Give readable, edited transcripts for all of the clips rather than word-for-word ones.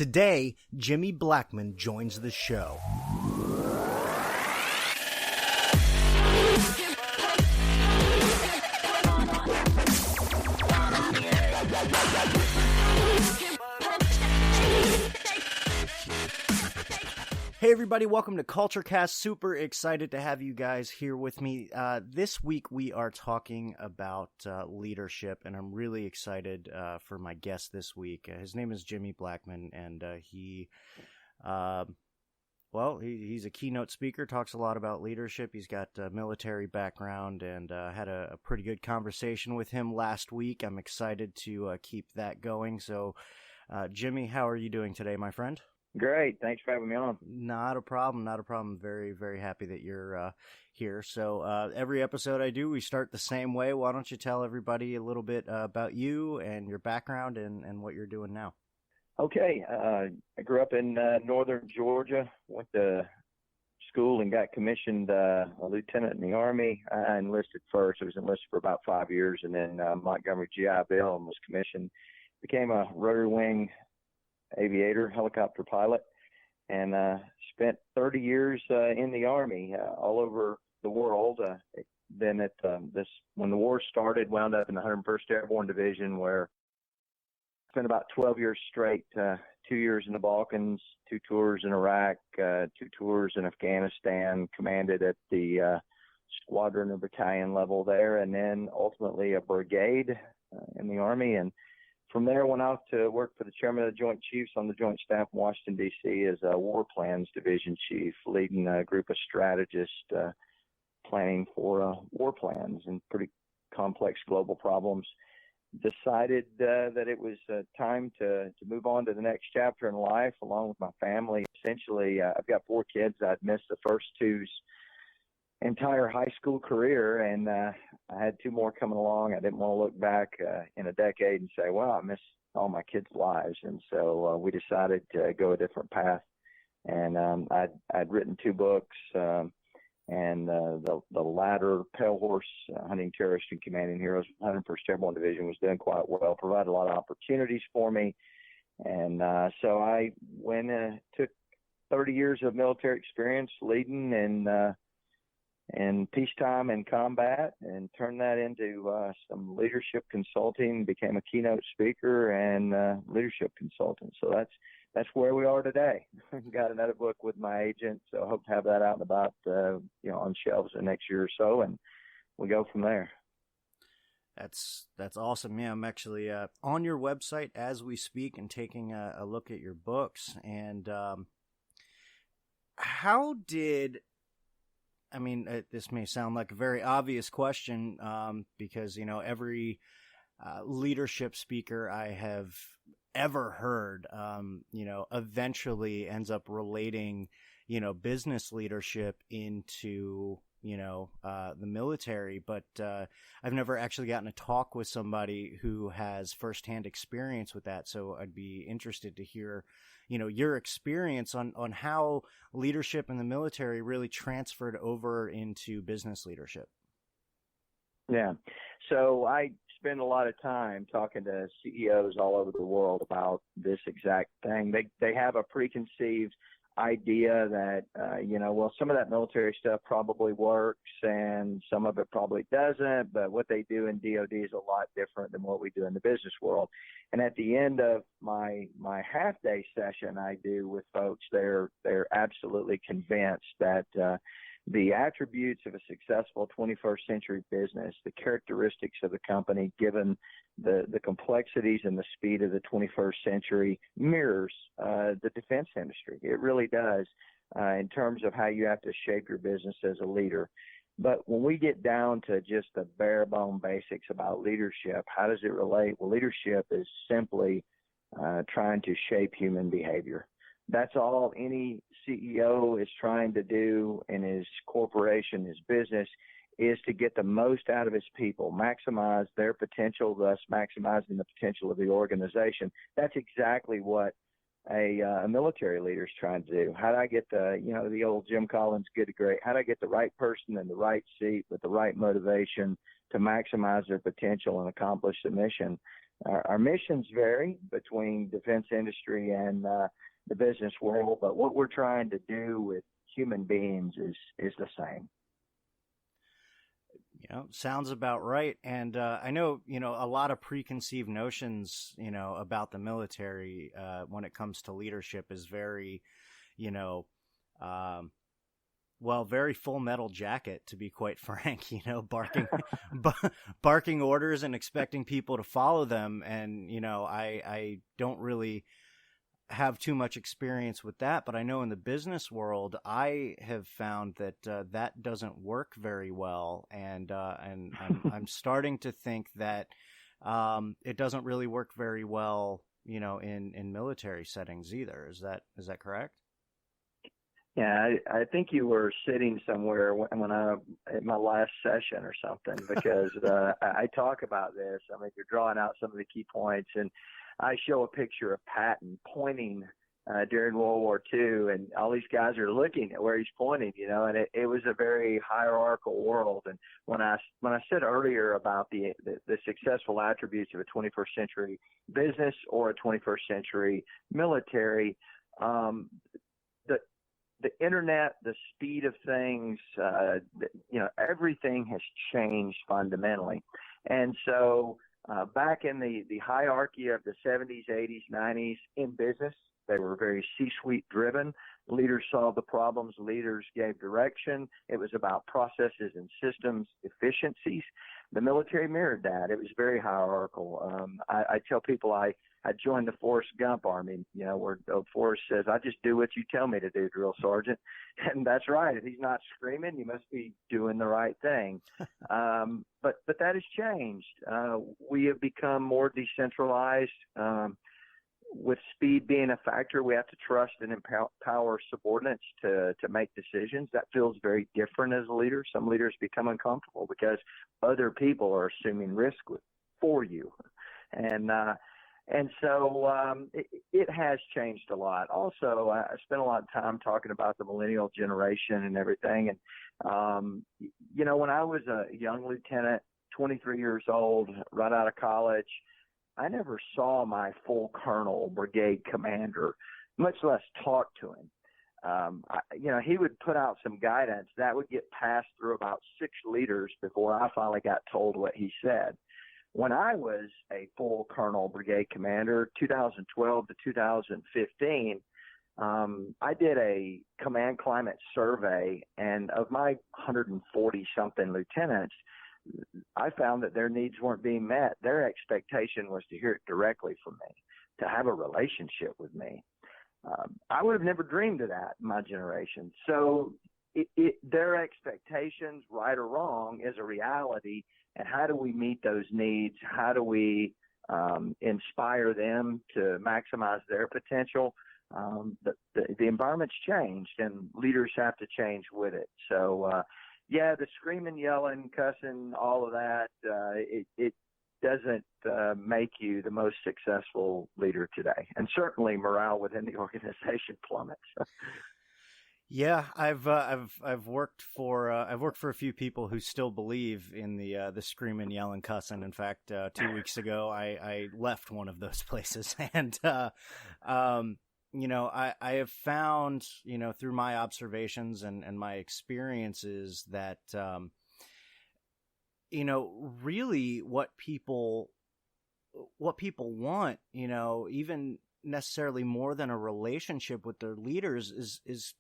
Today, Jimmy Blackmon joins the show. Hey everybody, welcome to CultureCast. Super excited to have you guys here with me. This week we are talking about leadership, and I'm really excited for my guest this week. His name is Jimmy Blackmon, and he's a keynote speaker, talks a lot about leadership. He's got a military background, and had a pretty good conversation with him last week. I'm excited to keep that going. So, Jimmy, how are you doing today, my friend? Great. Thanks for having me on. Not a problem. Very, very happy that you're here. So every episode I do, we start the same way. Why don't you tell everybody a little bit about you and your background and what you're doing now? Okay. I grew up in northern Georgia, went to school and got commissioned a lieutenant in the Army. I enlisted first. I was enlisted for about 5 years, and then Montgomery GI Bill, and was commissioned. Became a rotary wing aviator, helicopter pilot, and spent 30 years in the Army all over the world. Then when the war started, wound up in the 101st Airborne Division, where I spent about 12 years straight, 2 years in the Balkans, 2 tours in Iraq, 2 tours in Afghanistan, commanded at the squadron or battalion level there, and then ultimately a brigade in the Army. And from there, went off to work for the chairman of the Joint Chiefs on the Joint Staff in Washington, D.C. as a War Plans Division Chief, leading a group of strategists planning for war plans and pretty complex global problems. Decided that it was time to move on to the next chapter in life along with my family. Essentially, I've got 4 kids. I'd missed the first two's entire high school career, and I had 2 more coming along. I didn't want to look back in a decade and say, well, I missed all my kids' lives. And so we decided to go a different path. And I'd written 2 books, and the latter, Pale Horse, Hunting Terrorists and Commanding Heroes, 101st Airborne Division, was doing quite well, provided a lot of opportunities for me. And so I went and took 30 years of military experience leading and peacetime and combat, and turned that into some leadership consulting, became a keynote speaker and leadership consultant. So that's where we are today. Got another book with my agent, so I hope to have that out and about, on shelves the next year or so, and we go from there. That's awesome. Yeah, I'm actually on your website as we speak and taking a look at your books. And this may sound like a very obvious question, because, every leadership speaker I have ever heard, eventually ends up relating, business leadership into, the military. But I've never actually gotten to talk with somebody who has firsthand experience with that. So I'd be interested to hear, your experience on how leadership in the military really transferred over into business leadership. Yeah. So I spend a lot of time talking to CEOs all over the world about this exact thing. They have a preconceived idea that, some of that military stuff probably works and some of it probably doesn't, but what they do in DOD is a lot different than what we do in the business world. And at the end of my half-day session I do with folks, they're absolutely convinced that the attributes of a successful 21st century business, the characteristics of the company, given the complexities and the speed of the 21st century, mirrors the defense industry. It really does, in terms of how you have to shape your business as a leader. But when we get down to just the bare bone basics about leadership, how does it relate? Well, leadership is simply trying to shape human behavior. That's all any CEO is trying to do in his corporation, his business, is to get the most out of his people, maximize their potential, thus maximizing the potential of the organization. That's exactly what a military leader is trying to do. How do I get the old Jim Collins good to great? How do I get the right person in the right seat with the right motivation to maximize their potential and accomplish the mission. Our missions vary between defense industry and the business world, but what we're trying to do with human beings is the same. Sounds about right. And I know, a lot of preconceived notions, about the military when it comes to leadership is very, very Full Metal Jacket, to be quite frank, barking, barking orders and expecting people to follow them. And, I don't really have too much experience with that, but I know in the business world, I have found that that doesn't work very well, and I'm starting to think that it doesn't really work very well, in military settings either. Is that correct? Yeah, I think you were sitting somewhere when at my last session or something, because I talk about this. I mean, you're drawing out some of the key points, and I show a picture of Patton pointing during World War II, and all these guys are looking at where he's pointing, and it was a very hierarchical world. And when I said earlier about the successful attributes of a 21st century business or a 21st century military, the internet, the speed of things, everything has changed fundamentally. And so back in the hierarchy of the 70s, 80s, 90s in business, they were very C-suite driven. Leaders solved the problems. Leaders gave direction. It was about processes and systems efficiencies. The military mirrored that. It was very hierarchical. I tell people I joined the Forrest Gump Army, where Forrest says, "I just do what you tell me to do, drill sergeant." And that's right. If he's not screaming, you must be doing the right thing. But that has changed. We have become more decentralized. With speed being a factor, we have to trust and empower subordinates to make decisions. That feels very different as a leader. Some leaders become uncomfortable because other people are assuming risk for you. And so it has changed a lot. Also, I spent a lot of time talking about the millennial generation and everything. And, when I was a young lieutenant, 23 years old, right out of college, I never saw my full colonel, brigade commander, much less talk to him. He would put out some guidance that would get passed through about 6 leaders before I finally got told what he said. When I was a full colonel, brigade commander, 2012 to 2015, I did a command climate survey, and of my 140-something lieutenants, I found that their needs weren't being met. Their expectation was to hear it directly from me, to have a relationship with me. I would have never dreamed of that in my generation. So their expectations, right or wrong, is a reality. And how do we meet those needs? How do we inspire them to maximize their potential? The environment's changed, and leaders have to change with it. So, the screaming, yelling, cussing, all of that, it doesn't make you the most successful leader today. And certainly morale within the organization plummets. Yeah, I've worked for a few people who still believe in the screaming, yelling, cussing. In fact, 2 weeks ago, I left one of those places, and I have found, through my observations and my experiences that, really what people want, even necessarily more than a relationship with their leaders is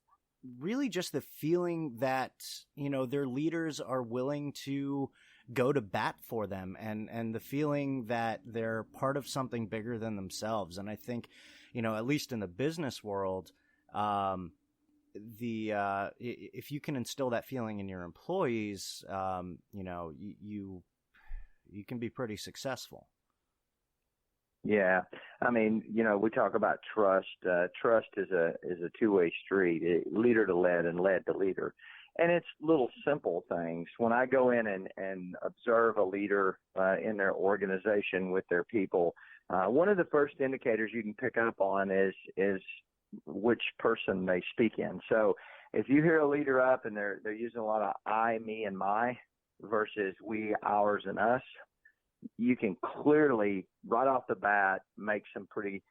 really just the feeling that, their leaders are willing to go to bat for them, and the feeling that they're part of something bigger than themselves. And I think, at least in the business world, if you can instill that feeling in your employees, you can be pretty successful. Yeah. I mean, we talk about trust. Trust is a two-way street, leader to led and led to leader. And it's little simple things. When I go in and observe a leader in their organization with their people, one of the first indicators you can pick up on is which person they speak in. So if you hear a leader up and they're using a lot of I, me, and my, versus we, ours, and us, you can clearly, right off the bat, make some pretty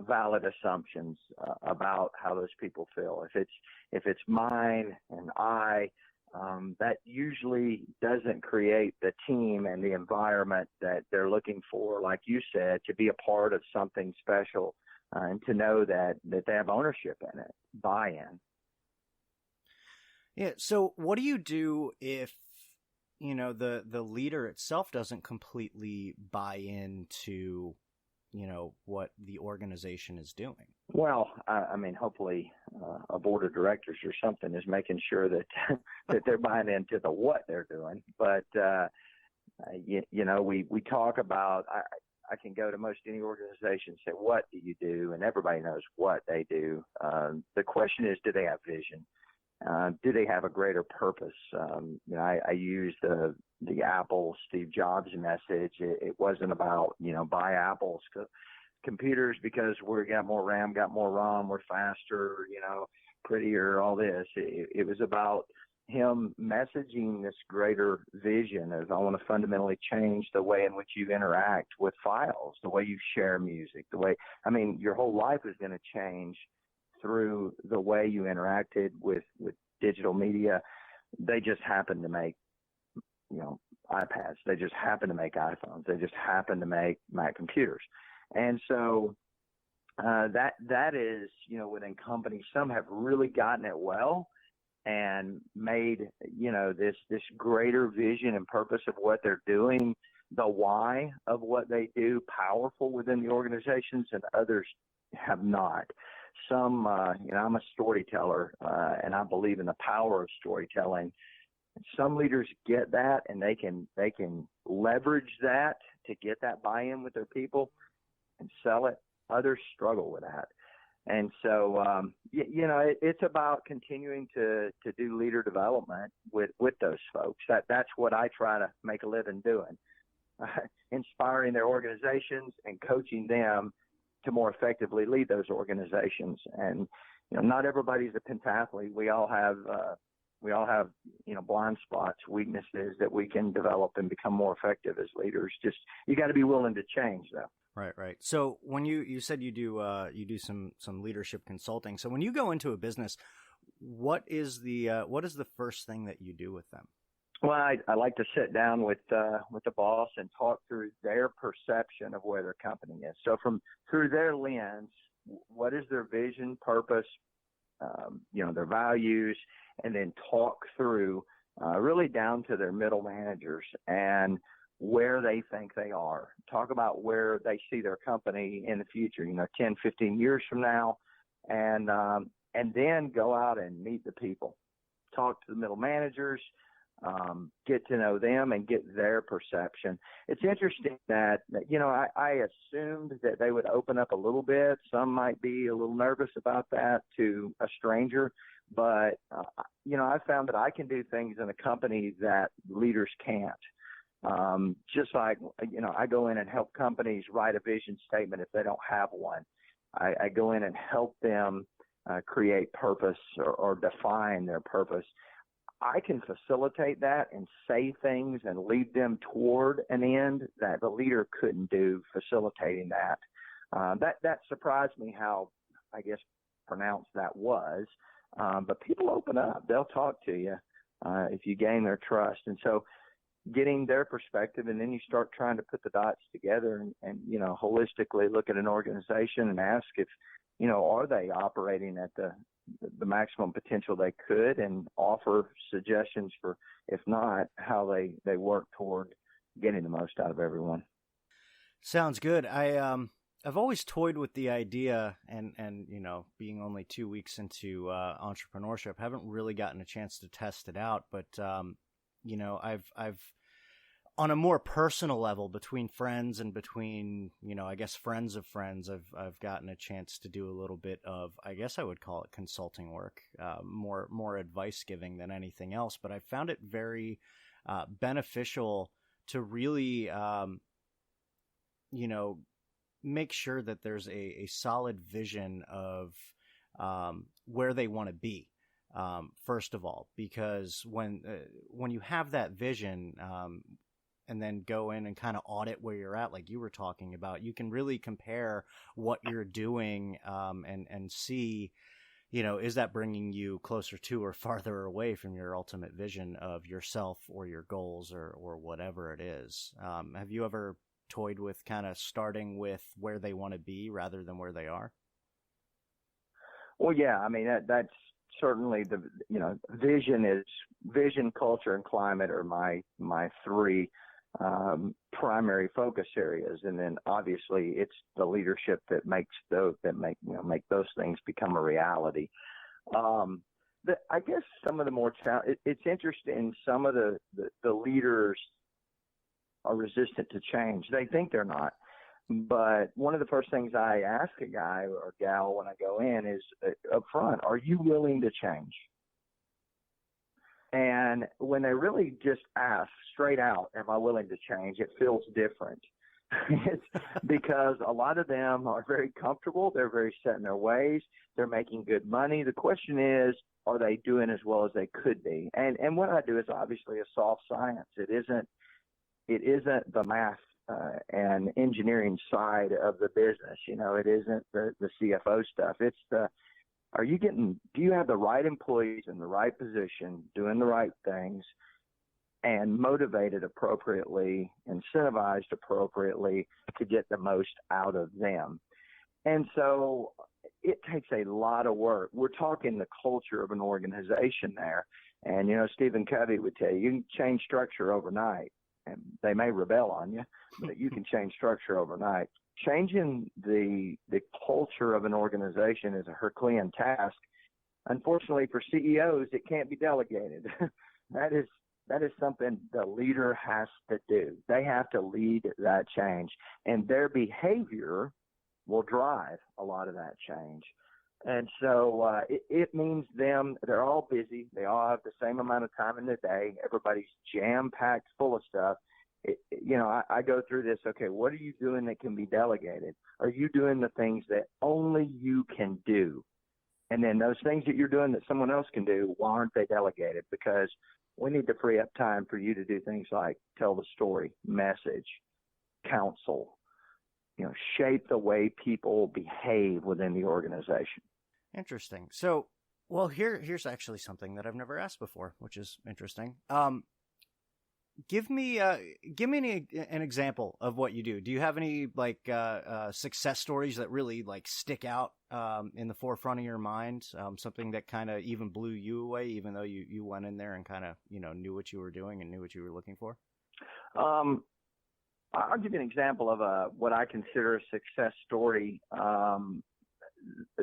valid assumptions about how those people feel. If it's mine and I, that usually doesn't create the team and the environment that they're looking for, like you said, to be a part of something special and to know that they have ownership in it, buy-in. Yeah. So what do you do if, the leader itself doesn't completely buy into, what the organization is doing? Well, I mean, hopefully a board of directors or something is making sure that that they're buying into the what they're doing. But we talk about. I can go to most any organization and say, "What do you do?" And everybody knows what they do. The question is, do they have vision? Do they have a greater purpose? I use the Apple Steve Jobs message. It wasn't about, buy Apple's computers because we got more RAM, got more ROM, we're faster, prettier, all this. It was about him messaging this greater vision of, I want to fundamentally change the way in which you interact with files, the way you share music, your whole life is going to change through the way you interacted with digital media. They just happen to make, iPads. They just happen to make iPhones. They just happen to make Mac computers. And so that is, within companies, some have really gotten it well and made, this greater vision and purpose of what they're doing, the why of what they do, powerful within the organizations, and others have not. Some, I'm a storyteller, and I believe in the power of storytelling. Some leaders get that, and they can leverage that to get that buy-in with their people and sell it. Others struggle with that. And so, it's about continuing to do leader development with those folks. That's what I try to make a living doing, inspiring their organizations and coaching them to more effectively lead those organizations. And, not everybody's a pentathlete. We all have, blind spots, weaknesses that we can develop and become more effective as leaders. Just, you got to be willing to change though. Right. So when you said you do some leadership consulting. So when you go into a business, what is the first thing that you do with them? Well, I like to sit down with the boss and talk through their perception of where their company is. So through their lens, what is their vision, purpose, their values, and then talk through really down to their middle managers and where they think they are. Talk about where they see their company in the future, 10, 15 years from now, and then go out and meet the people. Talk to the middle managers, get to know them and get their perception. It's interesting that I assumed that they would open up a little bit. Some might be a little nervous about that to a stranger, but I found that I can do things in a company that leaders can't. Just like, I go in and help companies write a vision statement if they don't have one. I go in and help them create purpose or define their purpose. I can facilitate that and say things and lead them toward an end that the leader couldn't do, facilitating that. That surprised me how, I guess, pronounced that was. But people open up. They'll talk to you if you gain their trust. And so getting their perspective, and then you start trying to put the dots together and holistically look at an organization and ask if, are they operating at the maximum potential they could, and offer suggestions for, if not, how they work toward getting the most out of everyone. Sounds good. I've always toyed with the idea, and being only 2 weeks into entrepreneurship, haven't really gotten a chance to test it out. But I've on a more personal level, between friends and between, I guess, friends of friends, I've gotten a chance to do a little bit of, I guess I would call it consulting work, more advice giving than anything else. But I found it very beneficial to really, make sure that there's a solid vision of where they want to be. first of all, because when you have that vision, and then go in and kind of audit where you're at, like you were talking about, you can really compare what you're doing, and see, is that bringing you closer to or farther away from your ultimate vision of yourself or your goals or whatever it is. Have you ever toyed with kind of starting with where they want to be rather than where they are? Well, yeah, I mean, that's certainly vision, culture, and climate are my three primary focus areas, and then obviously it's the leadership that make those things become a reality. I guess some of the more it's interesting. Some of the leaders are resistant to change. They think they're not, but one of the first things I ask a guy or gal when I go in is up front: are you willing to change? And when they really just ask straight out, am I willing to change, it feels different. It's because a lot of them are very comfortable. They're very set in their ways. They're making good money. The question is, are they doing as well as they could be? And what I do is obviously a soft science. It isn't the math and engineering side of the business. It isn't the CFO stuff. It's do you have the right employees in the right position, doing the right things, and motivated appropriately, incentivized appropriately to get the most out of them? And so it takes a lot of work. We're talking the culture of an organization there. And, Stephen Covey would tell you, you can change structure overnight. And they may rebel on you, but you can change structure overnight. Changing the culture of an organization is a Herculean task. Unfortunately for CEOs, it can't be delegated. That is something the leader has to do. They have to lead that change, and their behavior will drive a lot of that change. And so it means they're all busy. They all have the same amount of time in the day. Everybody's jam-packed full of stuff. I go through this. Okay, what are you doing that can be delegated? Are you doing the things that only you can do? And then those things that you're doing that someone else can do, why aren't they delegated? Because we need to free up time for you to do things like tell the story, message, counsel, shape the way people behave within the organization. Interesting. So, well, here's actually something that I've never asked before, which is interesting. Give me an example of what you do. Do you have any success stories that really stick out in the forefront of your mind? Something that kind of even blew you away, even though you went in there and kind of knew what you were doing and knew what you were looking for. I'll give you an example of what I consider a success story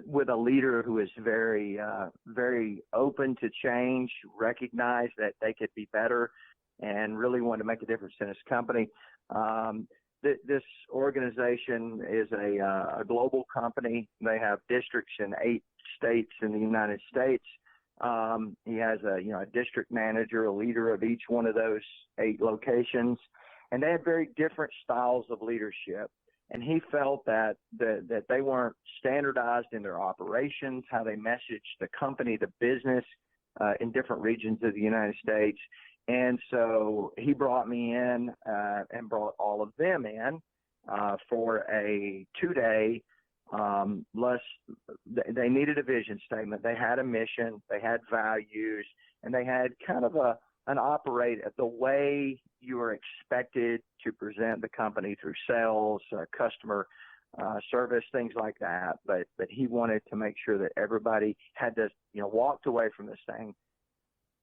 with a leader who is very very open to change, recognized that they could be better, and really wanted to make a difference in his company. This organization is a global company. They have districts in 8 states in the United States. He has a district manager, a leader of each one of those 8 locations, and they had very different styles of leadership. And he felt that they weren't standardized in their operations, how they messaged the company, the business in different regions of the United States. And so he brought me in and brought all of them in for a 2-day. They needed a vision statement. They had a mission. They had values, and they had kind of the way you are expected to present the company through sales, customer service, things like that. But he wanted to make sure that everybody had this, walked away from this thing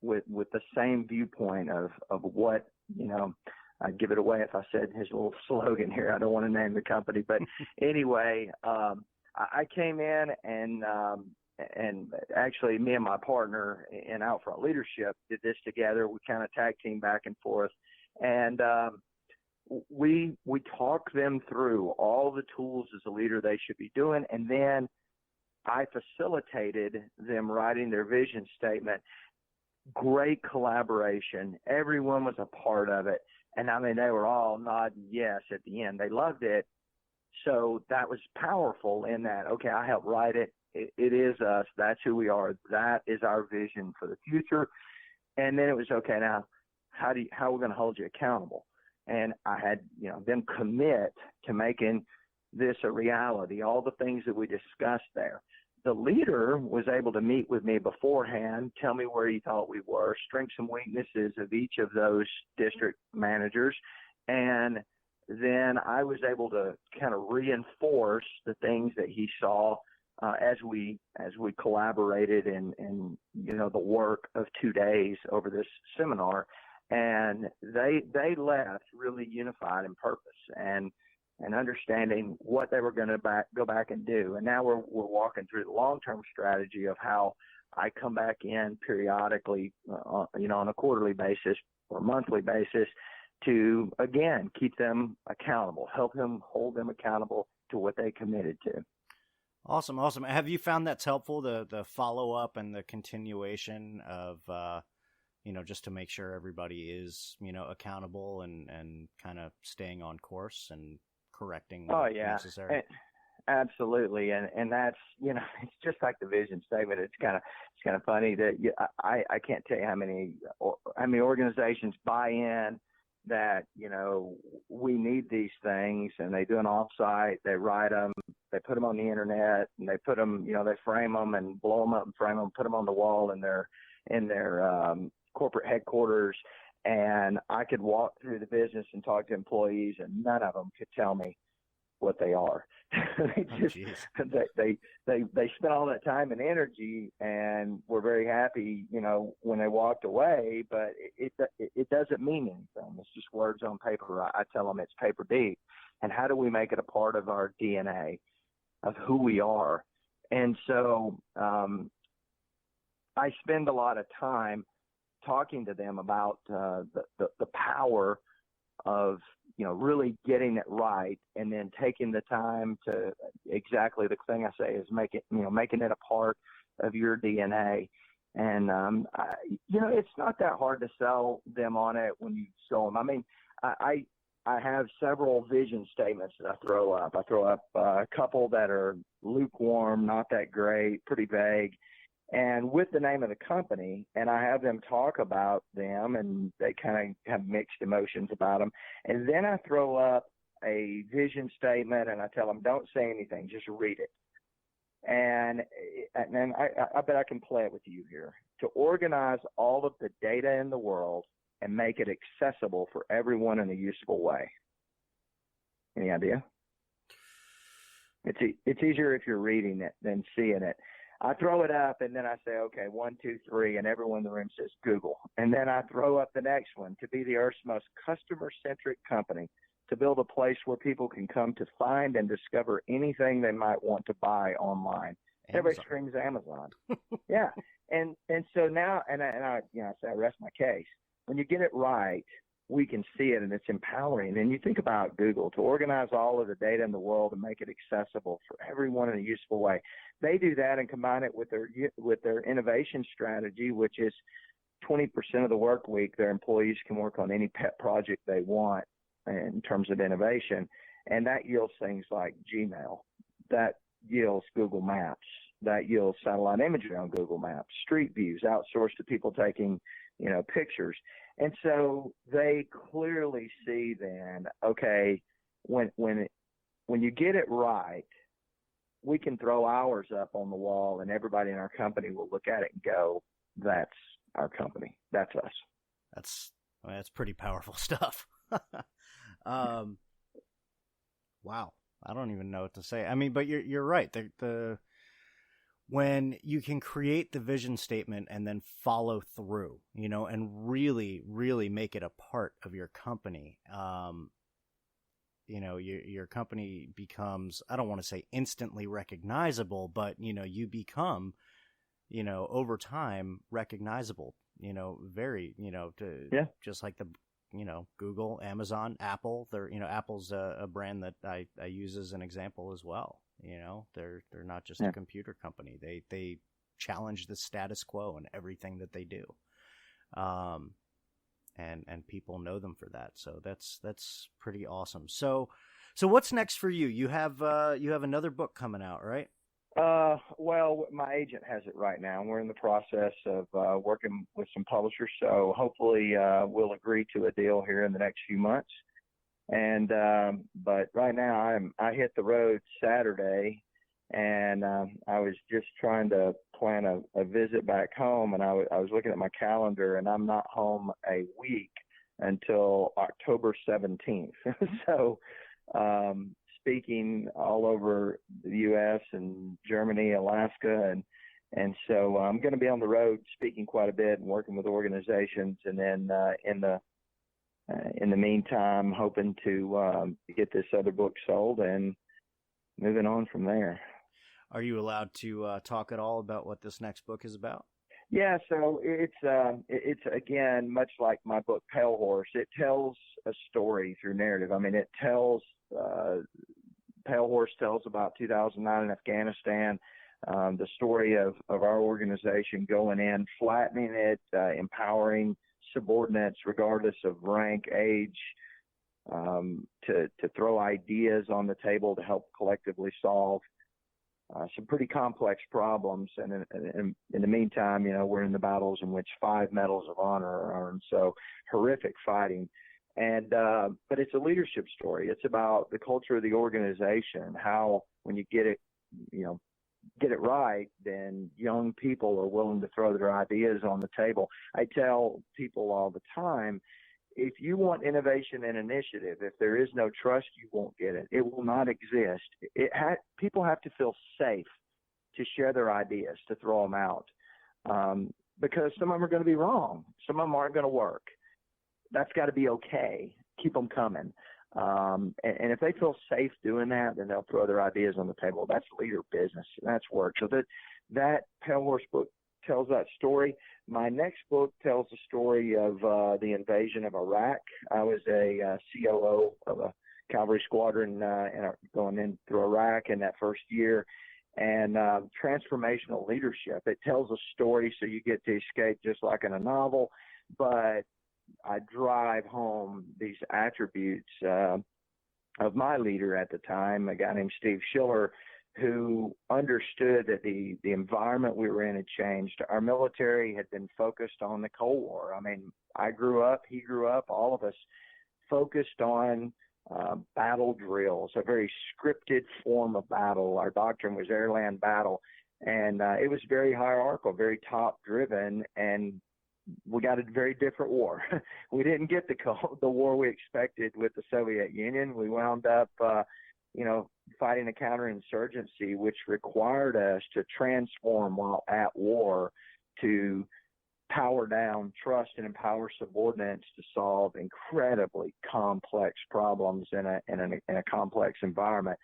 with the same viewpoint of what, I'd give it away if I said his little slogan here. I don't want to name the company, but anyway, I came in and actually me and my partner in Outfront Leadership did this together. We kind of tag team back and forth, and we talked them through all the tools as a leader they should be doing, and then I facilitated them writing their vision statement. Great collaboration. Everyone was a part of it. And they were all nodding yes at the end. They loved it. So that was powerful in that, okay, I helped write it. it is us. That's who we are. That is our vision for the future. And then it was, okay, now how are we going to hold you accountable? And I had, them commit to making this a reality, all the things that we discussed there. The leader was able to meet with me beforehand, tell me where he thought we were, strengths and weaknesses of each of those district managers. And then I was able to kind of reinforce the things that he saw as we collaborated in the work of 2 days over this seminar. And they left really unified in purpose and understanding what they were going to go back and do. And now we're walking through the long-term strategy of how I come back in periodically, on a quarterly basis or monthly basis to, again, keep them accountable, help them hold them accountable to what they committed to. Awesome. Have you found that's helpful, the follow-up and the continuation of, just to make sure everybody is, accountable and kind of staying on course and correcting what's necessary? Absolutely. And that's, it's just like the vision statement. It's kind of funny that I can't tell you how many organizations buy in that, we need these things, and they do an offsite, they write them, they put them on the internet, and they put them, they frame them and blow them up and frame them, put them on the wall in their corporate headquarters. And I could walk through the business and talk to employees, and none of them could tell me what they are. they spent all that time and energy, and were very happy, when they walked away. But it doesn't mean anything. It's just words on paper. I tell them it's paper deep. And how do we make it a part of our DNA, of who we are? And so I spend a lot of time talking to them about the power of really getting it right, and then taking the time to, exactly the thing I say is making it a part of your DNA. And it's not that hard to sell them on it when you show them. I mean, I have several vision statements that I throw up. I throw up a couple that are lukewarm, not that great, pretty vague, and with the name of the company, and I have them talk about them, and they kind of have mixed emotions about them. And then I throw up a vision statement, and I tell them, don't say anything, just read it. And I bet I can play it with you here. To organize all of the data in the world and make it accessible for everyone in a useful way. Any idea? It's easier if you're reading it than seeing it. I throw it up, and then I say, okay, 1, 2, 3, and everyone in the room says Google. And then I throw up the next one: to be the Earth's most customer-centric company, to build a place where people can come to find and discover anything they might want to buy online. Amazon. Everybody screams Amazon. Yeah. And so now, and I say I rest my case. When you get it right, we can see it, and it's empowering. And you think about Google, to organize all of the data in the world and make it accessible for everyone in a useful way. They do that and combine it with their innovation strategy, which is 20% of the work week. Their employees can work on any pet project they want in terms of innovation, and that yields things like Gmail, that yields Google Maps, that yields satellite imagery on Google Maps, street views outsourced to people taking pictures. And so they clearly see then, okay, when you get it right, we can throw ours up on the wall, and everybody in our company will look at it and go, that's our company. That's us. That's pretty powerful stuff. Wow. I don't even know what to say. I mean, but you're right. When you can create the vision statement and then follow through, and really, really make it a part of your company, your company becomes, I don't want to say instantly recognizable, but, you become, over time recognizable, very, just like the, Google, Amazon, Apple. Apple's a brand that I use as an example as well. They're not just a computer company. They challenge the status quo in everything that they do. And people know them for that. So that's pretty awesome. So what's next for you? You have another book coming out, right? Well, my agent has it right now. We're in the process of working with some publishers, so hopefully we'll agree to a deal here in the next few months. And but right now I hit the road Saturday, and I was just trying to plan a visit back home, and I was looking at my calendar, and I'm not home a week until October 17th. So speaking all over the U.S. and Germany, Alaska, and so I'm going to be on the road speaking quite a bit and working with organizations, and then in the meantime, hoping to get this other book sold and moving on from there. Are you allowed to talk at all about what this next book is about? Yeah, so it's again much like my book Pale Horse. It tells a story through narrative. I mean, it tells Pale Horse tells about 2009 in Afghanistan, the story of our organization going in, flattening it, empowering subordinates regardless of rank, age, to throw ideas on the table to help collectively solve some pretty complex problems. And in the meantime, we're in the battles in which 5 medals of honor are earned. So horrific fighting. And but it's a leadership story. It's about the culture of the organization, how when you get it right, then young people are willing to throw their ideas on the table. I tell people all the time, if you want innovation and initiative, if there is no trust, you won't get it. It will not exist. People have to feel safe to share their ideas, to throw them out, because some of them are going to be wrong. Some of them aren't going to work. That's got to be okay. Keep them coming. And if they feel safe doing that, then they'll throw their ideas on the table. That's leader business. That's work. So that Pale Horse book tells that story. My next book tells the story of the invasion of Iraq. I was a COO of a cavalry squadron going in through Iraq in that first year. And transformational leadership. It tells a story so you get to escape just like in a novel, but I drive home these attributes of my leader at the time, a guy named Steve Schiller, who understood that the environment we were in had changed. Our military had been focused on the Cold War. I mean, I grew up, he grew up, all of us focused on battle drills, a very scripted form of battle. Our doctrine was air-land battle, and it was very hierarchical, very top-driven, and we got a very different war. We didn't get the war we expected with the Soviet Union. We wound up, fighting a counterinsurgency, which required us to transform while at war to power down trust and empower subordinates to solve incredibly complex problems in a complex environment.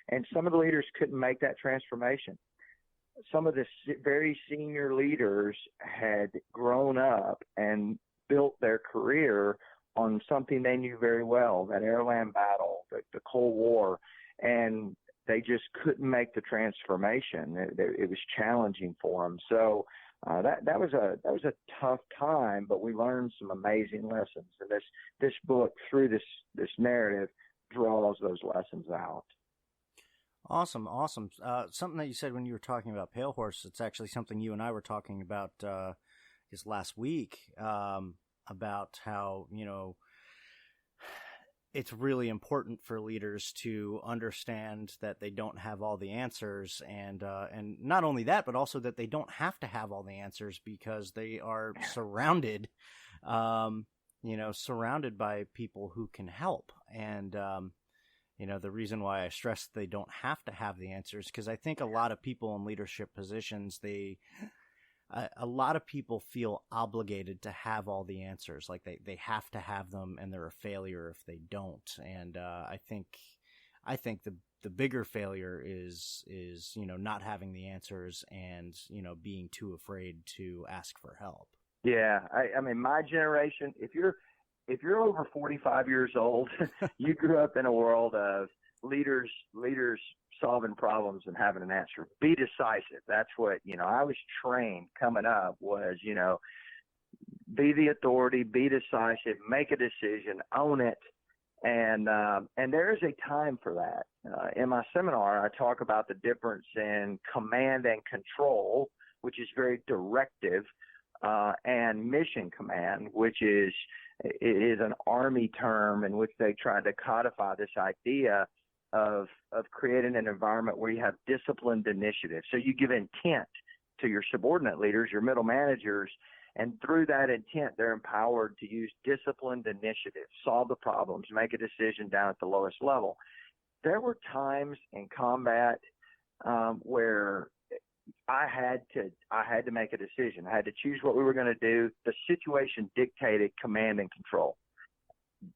And some of the leaders couldn't make that transformation. Some of the very senior leaders had grown up and built their career on something they knew very well, that airland battle, the Cold War, and they just couldn't make the transformation. It was challenging for them. So that was a tough time, but we learned some amazing lessons. And this book, through this narrative, draws those lessons out. Awesome. Something that you said when you were talking about Pale Horse, it's actually something you and I were talking about just last week, about how, it's really important for leaders to understand that they don't have all the answers, and not only that, but also that they don't have to have all the answers because they are surrounded by people who can help. And the reason why I stress they don't have to have the answers, because I think a lot of people in leadership positions, a lot of people feel obligated to have all the answers. Like they have to have them, and they're a failure if they don't. And I think the bigger failure is not having the answers and being too afraid to ask for help. Yeah, I mean, my generation, if you're over 45 years old, you grew up in a world of leaders solving problems and having an answer. Be decisive. That's what, I was trained coming up was, be the authority, be decisive, make a decision, own it, And there is a time for that. In my seminar, I talk about the difference in command and control, which is very directive, and mission command, which is an Army term in which they tried to codify this idea of creating an environment where you have disciplined initiative. So you give intent to your subordinate leaders, your middle managers, and through that intent, they're empowered to use disciplined initiative, solve the problems, make a decision down at the lowest level. There were times in combat where I had to make a decision. I had to choose what we were going to do. The situation dictated command and control.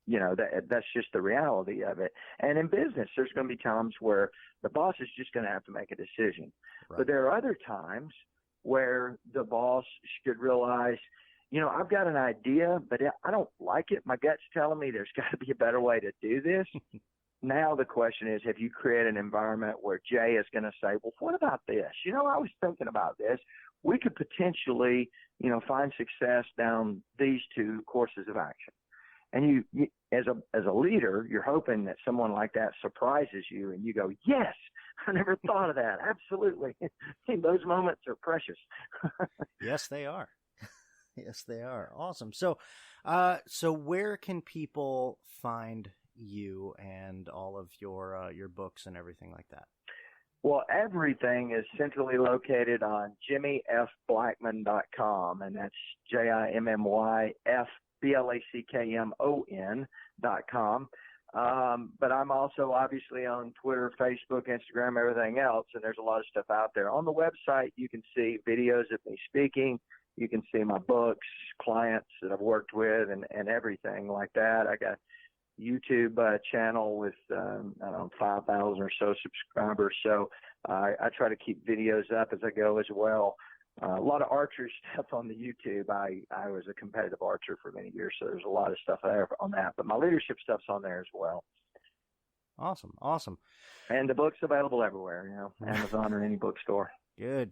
You know, that's just the reality of it. And in business, there's going to be times where the boss is just going to have to make a decision. Right. But there are other times where the boss should realize, you know, I've got an idea, but I don't like it. My gut's telling me there's got to be a better way to do this. Now the question is, have you created an environment where Jay is going to say, well, what about this? You know, I was thinking about this. We could potentially, you know, find success down these two courses of action. And you as a leader, you're hoping that someone like that surprises you and you go, yes, I never thought of that. Absolutely. Those moments are precious. Yes, they are. Yes, they are. Awesome. So where can people find you and all of your books and everything like that? Well, everything is centrally located on jimmyfblackmon.com, and that's JimmyFBlackmon.com. But I'm also obviously on Twitter, Facebook, Instagram, everything else, and there's a lot of stuff out there. On the website, you can see videos of me speaking. You can see my books, clients that I've worked with, and everything like that. I got YouTube channel with, 5,000 or so subscribers. So I try to keep videos up as I go as well. A lot of archery stuff on the YouTube. I was a competitive archer for many years, so there's a lot of stuff there on that. But my leadership stuff's on there as well. Awesome. And the book's available everywhere, you know, Amazon or any bookstore. Good.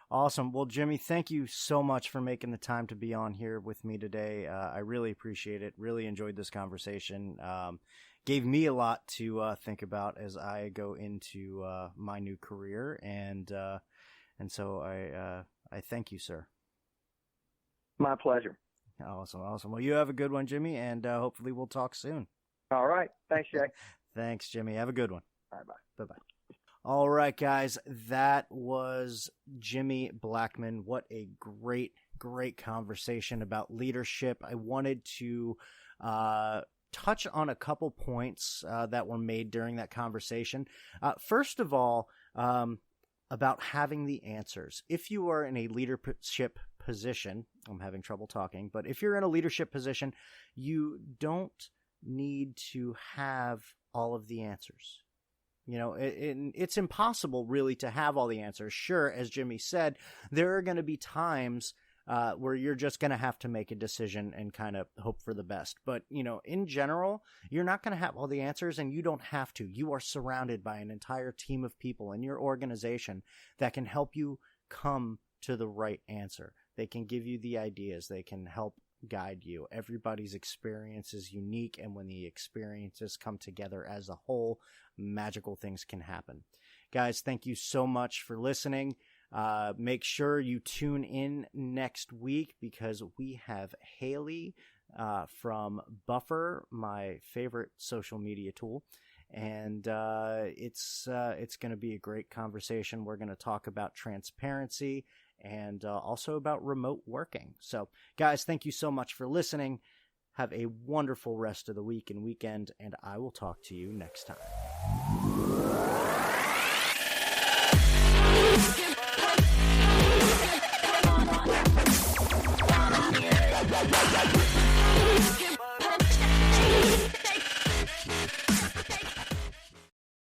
Awesome. Well, Jimmy, thank you so much for making the time to be on here with me today. I really appreciate it. Really enjoyed this conversation. Gave me a lot to think about as I go into my new career, and so I thank you, sir. My pleasure. Awesome. Well, you have a good one, Jimmy, and hopefully we'll talk soon. All right. Thanks, Jay. Thanks, Jimmy. Have a good one. Bye-bye. Bye-bye. All right, guys, that was Jimmy Blackmon. What a great conversation about leadership. I wanted to touch on a couple points that were made during that conversation. First of all, about having the answers. If you are in a leadership position, I'm having trouble talking, but if you're in a leadership position, you don't need to have all of the answers. You know, it's impossible really to have all the answers. Sure, as Jimmy said, there are going to be times where you're just going to have to make a decision and kind of hope for the best. But, you know, in general, you're not going to have all the answers, and you don't have to. You are surrounded by an entire team of people in your organization that can help you come to the right answer. They can give you the ideas. They can help guide you. Everybody's experience is unique, and when the experiences come together as a whole, magical things can happen. Guys, thank you so much for listening. Make sure you tune in next week because we have Haley from Buffer, my favorite social media tool. And it's going to be a great conversation. We're going to talk about transparency and also about remote working. So, guys, thank you so much for listening. Have a wonderful rest of the week and weekend, and I will talk to you next time.